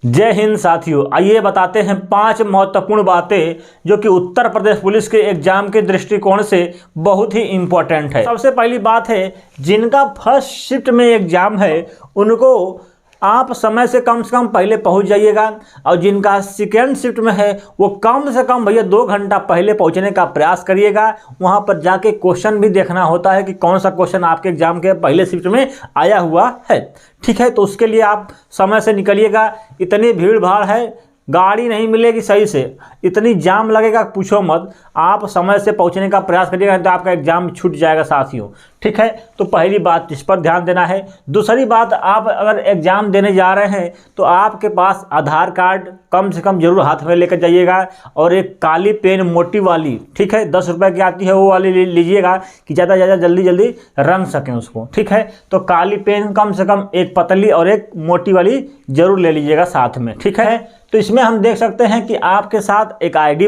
जय हिंद साथियों, आइए बताते हैं 5 महत्वपूर्ण बातें जो कि उत्तर प्रदेश पुलिस के एग्जाम के दृष्टिकोण से बहुत ही इम्पोर्टेंट है। सबसे पहली बात है, जिनका फर्स्ट शिफ्ट में एग्जाम है उनको आप समय से कम पहले पहुंच जाइएगा, और जिनका सेकेंड शिफ्ट में है वो कम से कम भैया 2 घंटा पहले पहुंचने का प्रयास करिएगा। वहां पर जाके क्वेश्चन भी देखना होता है कि कौन सा क्वेश्चन आपके एग्जाम के पहले शिफ्ट में आया हुआ है। ठीक है, तो उसके लिए आप समय से निकलिएगा। इतनी भीड़ भाड़ है, गाड़ी नहीं मिलेगी सही से, इतनी जाम लगेगा पूछो मत। आप समय से पहुंचने का प्रयास करिएगा, तो आपका एग्जाम छूट जाएगा साथियों। ठीक है, तो पहली बात इस पर ध्यान देना है। दूसरी बात, आप अगर एग्जाम देने जा रहे हैं तो आपके पास आधार कार्ड कम से कम जरूर हाथ में लेकर जाइएगा, और एक काली पेन मोटी वाली, ठीक है, 10 रुपये की आती है वो वाली लीजिएगा कि ज़्यादा ज़्यादा जल्दी रंग सकें उसको। ठीक है, तो काली पेन कम से कम एक पतली और एक मोटी वाली जरूर ले लीजिएगा साथ में। ठीक है, तो इसमें हम देख सकते हैं कि आपके साथ एक आईडी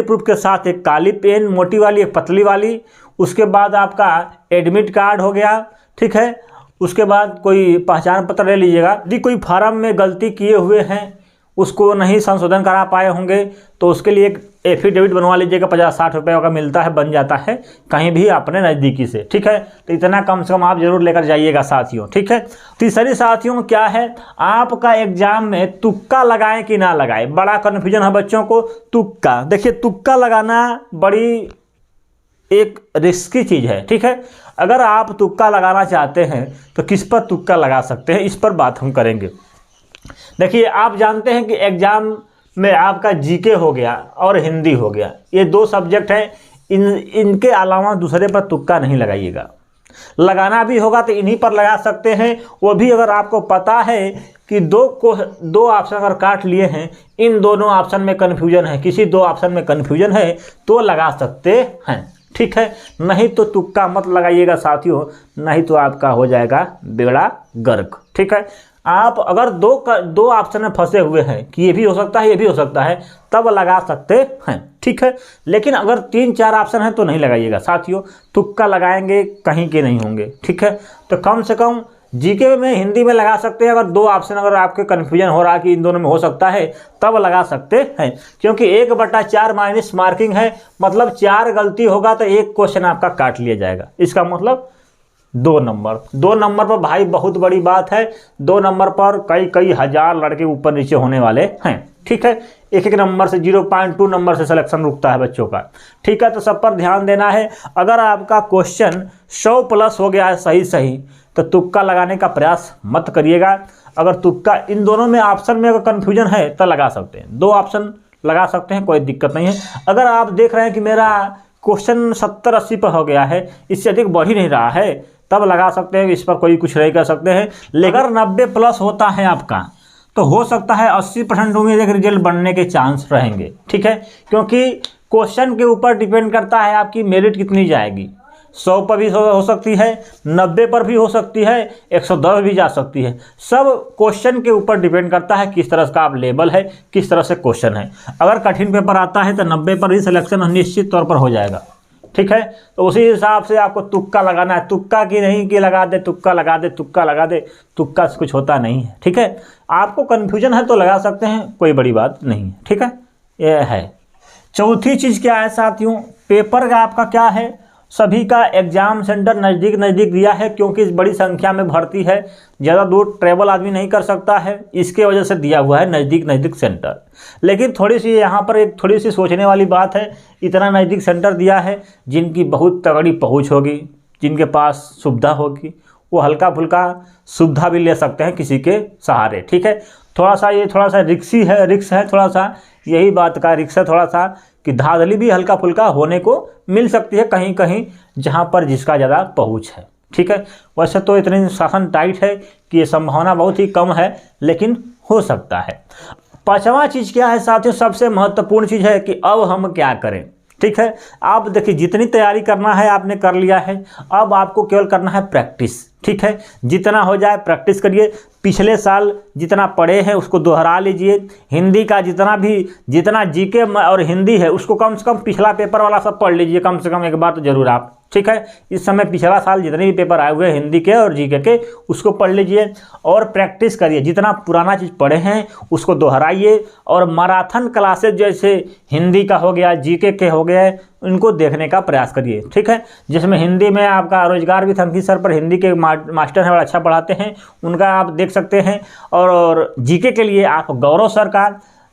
प्रूफ के साथ एक काली पेन मोटी वाली, एक पतली वाली, उसके बाद आपका एडमिट कार्ड हो गया। ठीक है, उसके बाद कोई पहचान पत्र ले लीजिएगा। यदि कोई फार्म में गलती किए हुए हैं, उसको नहीं संशोधन करा पाए होंगे, तो उसके लिए एक एफिडेविट बनवा लीजिएगा। 50-60 रुपये का मिलता है, बन जाता है कहीं भी अपने नज़दीकी से। ठीक है, तो इतना कम से कम आप जरूर लेकर जाइएगा साथियों। ठीक है, तीसरी साथियों क्या है, आपका एग्जाम में तुक्का लगाएं कि ना लगाएं, बड़ा कन्फ्यूजन है बच्चों को। तुक्का, देखिए तुक्का लगाना बड़ी एक रिस्की चीज़ है। ठीक है, अगर आप तुक्का लगाना चाहते हैं तो किस पर तुक्का लगा सकते हैं, इस पर बात हम करेंगे। देखिए, आप जानते हैं कि एग्जाम में आपका जीके हो गया और हिंदी हो गया, ये 2 सब्जेक्ट हैं। इनके अलावा दूसरे पर तुक्का नहीं लगाइएगा। लगाना भी होगा तो इन्हीं पर लगा सकते हैं, वो भी अगर आपको पता है कि 2 ऑप्शन अगर काट लिए हैं, इन दोनों ऑप्शन में कन्फ्यूजन है, किसी 2 ऑप्शन में कन्फ्यूजन है तो लगा सकते हैं। ठीक है, नहीं तो तुक्का मत लगाइएगा साथियों, नहीं तो आपका हो जाएगा बेड़ा गर्क। ठीक है, आप अगर 2 ऑप्शन में फंसे हुए हैं कि ये भी हो सकता है ये भी हो सकता है, तब लगा सकते हैं। ठीक है, लेकिन अगर 3-4 ऑप्शन है तो नहीं लगाइएगा साथियों, तुक्का लगाएंगे कहीं के नहीं होंगे। ठीक है, तो कम से कम जीके में हिंदी में लगा सकते हैं। अगर 2 ऑप्शन अगर आपके कन्फ्यूजन हो रहा है कि इन दोनों में हो सकता है, तब लगा सकते हैं, क्योंकि 1/4 माइनस मार्किंग है, मतलब 4 गलती होगा तो 1 क्वेश्चन आपका काट लिया जाएगा। इसका मतलब 2 नंबर पर भाई बहुत बड़ी बात है। 2 नंबर पर कई हजार लड़के ऊपर नीचे होने वाले हैं। ठीक है, एक नंबर से 0.2 नंबर से सिलेक्शन रुकता है बच्चों का। ठीक है, तो सब पर ध्यान देना है। अगर आपका क्वेश्चन 100+ हो गया है सही, तो तुक्का लगाने का प्रयास मत करिएगा। अगर तुक्का इन दोनों में ऑप्शन में अगर कन्फ्यूजन है तो लगा सकते हैं, 2 ऑप्शन लगा सकते हैं, कोई दिक्कत नहीं है। अगर आप देख रहे हैं कि मेरा क्वेश्चन 70-80 पर हो गया है, इससे अधिक बढ़ ही नहीं रहा है, तब लगा सकते हैं, इस पर कोई कुछ नहीं कर सकते हैं। लेकिन अगर 90+ होता है आपका, तो हो सकता है 80% उम्मीद है कि रिजल्ट बनने के चांस रहेंगे। ठीक है, क्योंकि क्वेश्चन के ऊपर डिपेंड करता है आपकी मेरिट कितनी जाएगी। 100 पर भी हो सकती है, 90 पर भी हो सकती है, 110 भी जा सकती है। सब क्वेश्चन के ऊपर डिपेंड करता है किस तरह का आप लेवल है, किस तरह से क्वेश्चन है। अगर कठिन पेपर आता है तो 90 पर ही सिलेक्शन निश्चित तौर पर हो जाएगा। ठीक है, तो उसी हिसाब से आपको तुक्का लगाना है। तुक्का की नहीं कि लगा दे तुक्का लगा दे, तुक्का से कुछ होता नहीं है। ठीक है, आपको कन्फ्यूजन है तो लगा सकते हैं, कोई बड़ी बात नहीं है। ठीक है, ये है। चौथी चीज़ क्या है साथियों, पेपर का आपका क्या है, सभी का एग्जाम सेंटर नज़दीक दिया है, क्योंकि बड़ी संख्या में भर्ती है, ज़्यादा दूर ट्रैवल आदमी नहीं कर सकता है, इसके वजह से दिया हुआ है नज़दीक सेंटर। लेकिन थोड़ी सी यहाँ पर एक थोड़ी सी सोचने वाली बात है, इतना नज़दीक सेंटर दिया है, जिनकी बहुत तगड़ी पहुँच होगी, जिनके पास सुविधा होगी, वो हल्का फुल्का सुविधा भी ले सकते हैं किसी के सहारे। ठीक है, थोड़ा सा रिक्स है थोड़ा सा, यही बात का रिक्स है थोड़ा सा, कि धांधली भी हल्का फुल्का होने को मिल सकती है कहीं जहां पर जिसका ज़्यादा पहुंच है। ठीक है, वैसे तो इतनी शासन टाइट है कि ये संभावना बहुत ही कम है, लेकिन हो सकता है। 5वां चीज़ क्या है साथियों, सबसे महत्वपूर्ण चीज़ है कि अब हम क्या करें। ठीक है, आप देखिए, जितनी तैयारी करना है आपने कर लिया है, अब आपको केवल करना है प्रैक्टिस। ठीक है, जितना हो जाए प्रैक्टिस करिए। पिछले साल जितना पढ़े हैं उसको दोहरा लीजिए। हिंदी का जितना जीके और हिंदी है उसको कम से कम पिछला पेपर वाला सब पढ़ लीजिए, कम से कम एक बार तो जरूर आप ठीक है। इस समय पिछला साल जितने भी पेपर आए हुए हैं हिंदी के और जीके के, उसको पढ़ लीजिए और प्रैक्टिस करिए। जितना पुराना चीज़ पढ़े हैं उसको दोहराइए, और मैराथन क्लासेज जैसे हिंदी का हो गया, जीके के हो गए, इनको देखने का प्रयास करिए, ठीक है। जिसमें हिंदी में आपका रोजगार भी थंकी सर पर हिंदी के मास्टर हैं, बड़ा अच्छा पढ़ाते हैं, उनका आप देख सकते हैं। और जीके के लिए आप गौरव सर का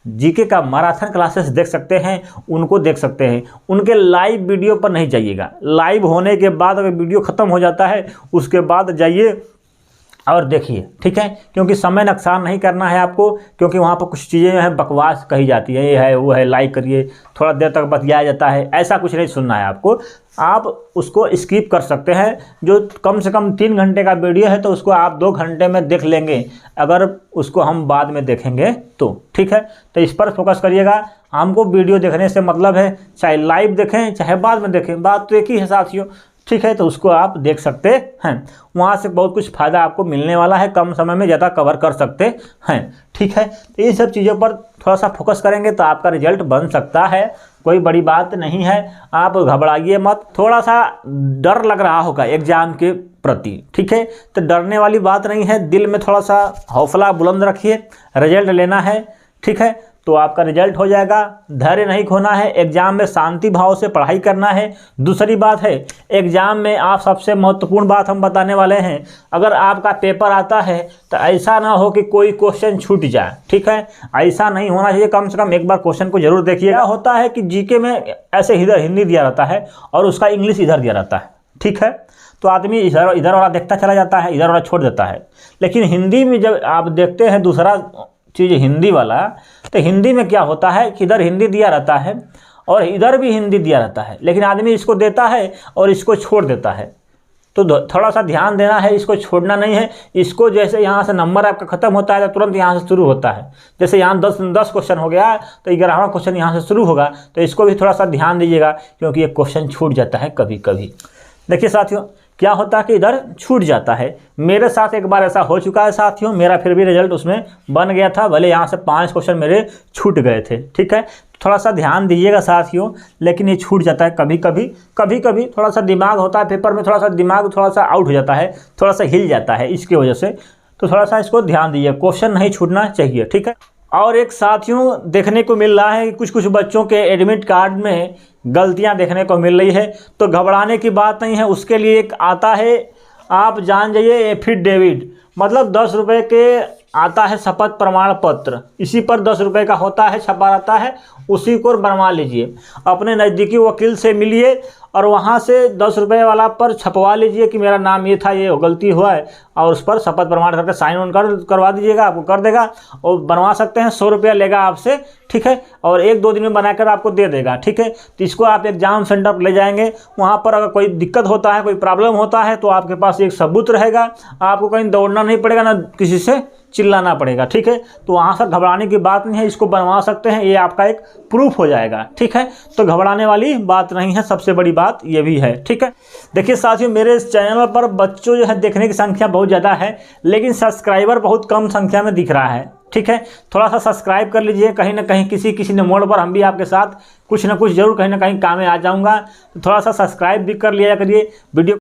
जीके का मैराथन क्लासेस देख सकते हैं, उनको देख सकते हैं। उनके लाइव वीडियो पर नहीं जाइएगा, लाइव होने के बाद अगर वीडियो ख़त्म हो जाता है उसके बाद जाइए और देखिए, ठीक है। क्योंकि समय नुकसान नहीं करना है आपको, क्योंकि वहाँ पर कुछ चीज़ें हैं बकवास कही जाती है, ये है वो है, लाइक करिए, थोड़ा देर तक बतियाया जाता है, ऐसा कुछ नहीं सुनना है आपको। आप उसको स्किप कर सकते हैं। जो कम से कम 3 घंटे का वीडियो है तो उसको आप 2 घंटे में देख लेंगे, अगर उसको हम बाद में देखेंगे तो, ठीक है। तो इस पर फोकस करिएगा। हमको वीडियो देखने से मतलब है, चाहे लाइव देखें चाहे बाद में देखें, बात तो एक ही है साथियों, ठीक है। तो उसको आप देख सकते हैं, वहाँ से बहुत कुछ फ़ायदा आपको मिलने वाला है, कम समय में ज़्यादा कवर कर सकते हैं, ठीक है। तो इन सब चीज़ों पर थोड़ा सा फोकस करेंगे तो आपका रिजल्ट बन सकता है, कोई बड़ी बात नहीं है। आप घबराइए मत। थोड़ा सा डर लग रहा होगा एग्ज़ाम के प्रति, ठीक है, तो डरने वाली बात नहीं है। दिल में थोड़ा सा हौसला बुलंद रखिए, रिजल्ट लेना है, ठीक है, तो आपका रिजल्ट हो जाएगा। धैर्य नहीं खोना है, एग्ज़ाम में शांति भाव से पढ़ाई करना है। दूसरी बात है, एग्ज़ाम में आप सबसे महत्वपूर्ण बात हम बताने वाले हैं, अगर आपका पेपर आता है तो ऐसा ना हो कि कोई क्वेश्चन छूट जाए, ठीक है, ऐसा नहीं होना चाहिए। कम से कम एक बार क्वेश्चन को जरूर देखिएगा। क्या होता है कि जीके में ऐसे इधर हिंदी दिया रहता है और उसका इंग्लिश इधर दिया रहता है, ठीक है, तो आदमी इधर वाला देखता चला जाता है, इधर वाला छोड़ देता है। लेकिन हिंदी में जब आप देखते हैं दूसरा चीज़ हिंदी वाला, तो हिंदी में क्या होता है कि इधर हिंदी दिया रहता है और इधर भी हिंदी दिया रहता है, लेकिन आदमी इसको देता है और इसको छोड़ देता है। तो थोड़ा सा ध्यान देना है, इसको छोड़ना नहीं है। इसको जैसे यहाँ से नंबर आपका ख़त्म होता है तो तुरंत यहाँ से शुरू होता है। जैसे यहाँ 10 क्वेश्चन हो गया तो 11वां क्वेश्चन यहाँ से शुरू होगा, तो इसको भी थोड़ा सा ध्यान दीजिएगा, क्योंकि ये क्वेश्चन छूट जाता है कभी कभी। देखिए साथियों, क्या होता है कि इधर छूट जाता है। मेरे साथ एक बार ऐसा हो चुका है साथियों, मेरा फिर भी रिजल्ट उसमें बन गया था, भले यहाँ से 5 क्वेश्चन मेरे छूट गए थे, ठीक है। थोड़ा सा ध्यान दीजिएगा साथियों, लेकिन ये छूट जाता है कभी कभी थोड़ा सा दिमाग होता है पेपर में, थोड़ा सा दिमाग थोड़ा सा आउट हो जाता है, थोड़ा सा हिल जाता है, इसकी वजह से तो थोड़ा सा इसको ध्यान दीजिए, क्वेश्चन नहीं छूटना चाहिए, ठीक है। और एक साथियों देखने को मिल रहा है कि कुछ बच्चों के एडमिट कार्ड में गलतियां देखने को मिल रही है, तो घबराने की बात नहीं है। उसके लिए एक आता है, आप जान जाइए, एफिडेविट, मतलब 10 रुपये के आता है शपथ प्रमाण पत्र, इसी पर 10 रुपये का होता है, छपा रहता है, उसी को बनवा लीजिए। अपने नज़दीकी वकील से मिलिए और वहाँ से 10 रुपये वाला पर छपवा लीजिए कि मेरा नाम ये था, ये गलती हुआ है, और उस पर शपथ प्रमाण करके साइन ऑन करवा दीजिएगा, आपको कर देगा। और बनवा सकते हैं, 100 रुपया लेगा आपसे, ठीक है, और 1-2 दिन में बनाकर आपको दे देगा, ठीक है। तो इसको आप एग्जाम सेंटर पर ले जाएंगे, वहाँ पर अगर कोई दिक्कत होता है, कोई प्रॉब्लम होता है, तो आपके पास एक सबूत रहेगा, आपको कहीं दौड़ना नहीं पड़ेगा, ना किसी से चिल्लाना पड़ेगा, ठीक है। तो वहाँ से घबराने की बात नहीं है, इसको बनवा सकते हैं, ये आपका एक प्रूफ हो जाएगा, ठीक है। तो घबराने वाली बात नहीं है, सबसे बड़ी बात ये भी है, ठीक है। देखिए साथियों, मेरे इस चैनल पर बच्चों जो है देखने की संख्या बहुत ज़्यादा है, लेकिन सब्सक्राइबर बहुत कम संख्या में दिख रहा है, ठीक है। थोड़ा सा सब्सक्राइब कर लीजिए, कहीं ना कहीं किसी न मोड़ पर हम भी आपके साथ कुछ ना कुछ जरूर कहीं ना कहीं काम में आ जाऊँगा। तो थोड़ा सा सब्सक्राइब भी कर लिया करिए। वीडियो